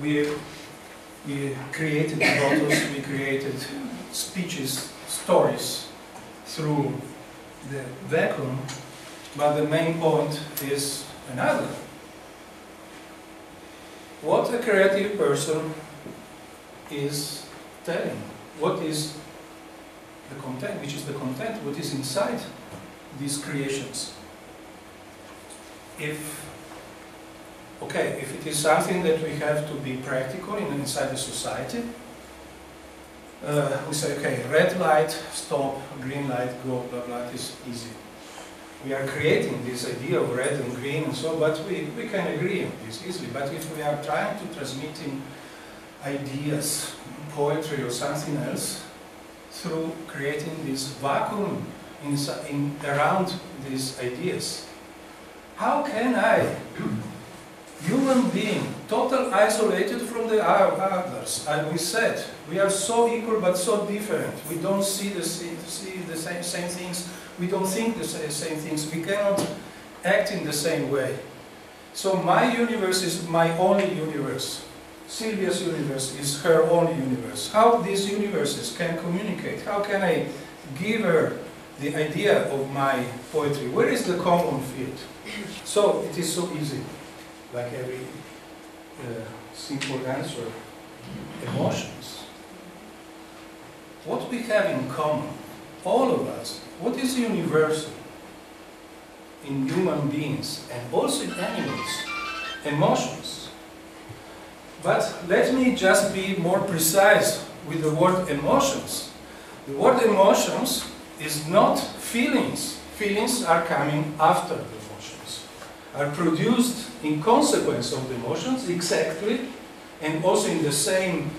we created photos, we created speeches, stories through the vacuum, but the main point is another. What a creative person is telling, what is the content, which is the content, what is inside these creations. If it is something that we have to be practical inside the society, we say, okay, red light, stop, green light, go, blah, blah, it is easy. We are creating this idea of red and green and so, but we can agree on this easily. But if we are trying to transmitting ideas, poetry or something else, through creating this vacuum around these ideas, how can I, human being, total isolated from the others, and we said, we are so equal but so different, we don't see the same things, we don't think the same things, we cannot act in the same way. So my universe is my only universe. Sylvia's universe is her only universe. How these universes can communicate? How can I give her the idea of my poetry? Where is the common field? So it is so easy, like every simple answer. Emotions. What we have in common, all of us, what is universal in human beings and also in animals? Emotions. But let me just be more precise with the word emotions. The word emotions is not feelings. Feelings are coming after the emotions, are produced in consequence of the emotions, exactly, and also in the same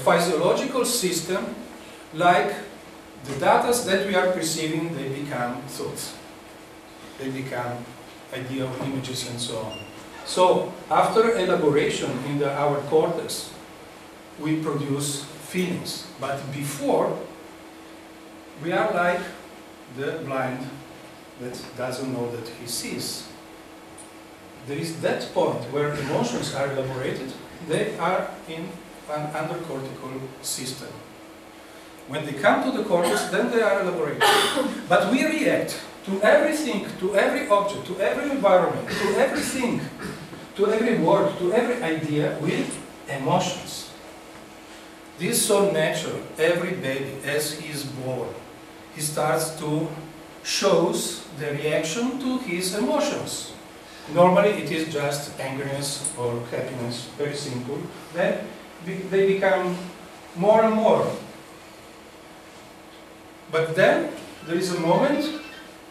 physiological system, like the data that we are perceiving, they become thoughts. They become idea of images and so on. So, after elaboration in our cortex, we produce feelings. But before, we are like the blind that doesn't know that he sees. There is that point where emotions are elaborated. They are in an undercortical system. When they come to the cortex, then they are elaborated. But we react to everything, to every object, to every environment, to everything, to every word, to every idea with emotions. This is so natural. Every baby, as he is born, he starts to shows the reaction to his emotions. Normally it is just angriness or happiness, very simple. Then they become more and more. But then there is a moment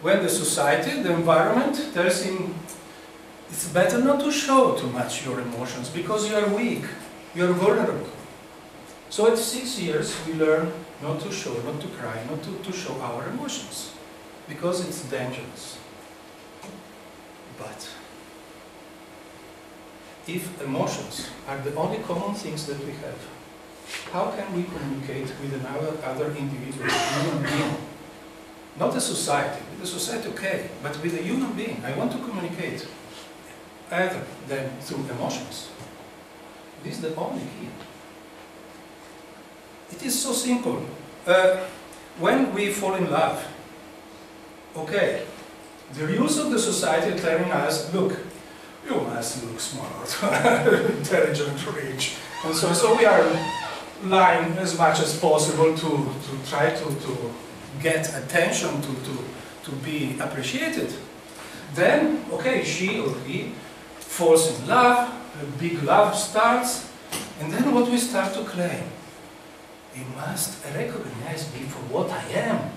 when the society, the environment tells him it's better not to show too much your emotions because you are weak, you are vulnerable. So at 6 years we learn not to show, not to cry, not to show our emotions because it's dangerous. But if emotions are the only common things that we have, how can we communicate with another individual, human being? Not a society. With a society, okay, but with a human being, I want to communicate either than through emotions. This is the only key. It is so simple. When we fall in love, okay, the rules of the society are telling us, look, you must look smart, intelligent, rich, and so we are lying as much as possible to try to get attention, to be appreciated. Then, okay, she or he falls in love, a big love starts, and then what we start to claim? You must recognize me for what I am.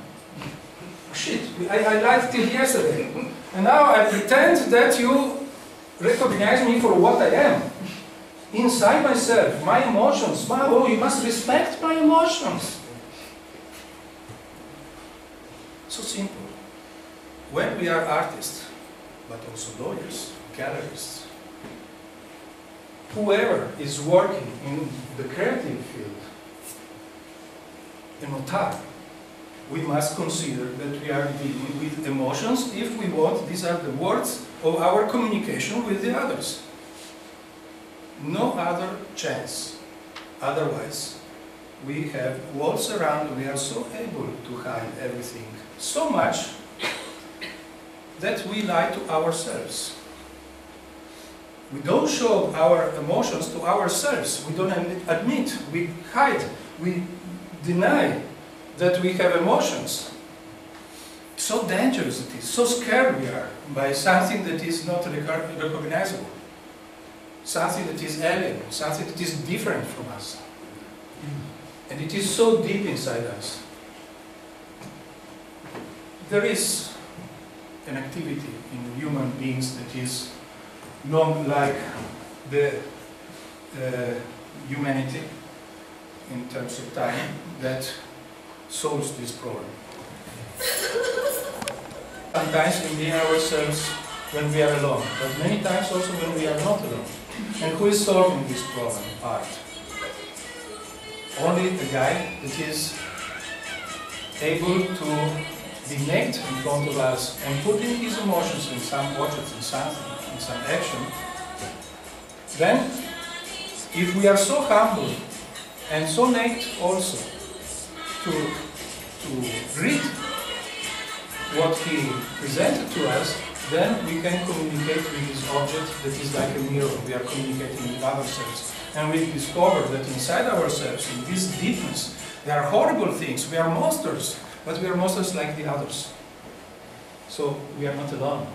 Shit, I lied till yesterday, and now I pretend that you recognize me for what I am. Inside myself, my emotions, you must respect my emotions. So simple. When we are artists, but also lawyers, gallerists, whoever is working in the creative field, a notar, we must consider that we are dealing with emotions if we want. These are the words of our communication with the others. No other chance. Otherwise, we have walls around, we are so able to hide everything, so much that we lie to ourselves. We don't show our emotions to ourselves, we don't admit, we hide, we deny that we have emotions. So dangerous it is, so scared we are by something that is not recognizable, something that is alien, something that is different from us. And it is so deep inside us. There is an activity in human beings that is not like the humanity in terms of time that solves this problem. Sometimes in being ourselves when we are alone, but many times also when we are not alone. And who is solving this problem? Art. Only a guy that is able to be naked in front of us and putting his emotions in some object, in something, in some action. Then, if we are so humble and so naked also to read what he presented to us, then we can communicate with this object that is like a mirror. We are communicating with ourselves. And we discover that inside ourselves, in this deepness, there are horrible things. We are monsters, but we are monsters like the others. So we are not alone.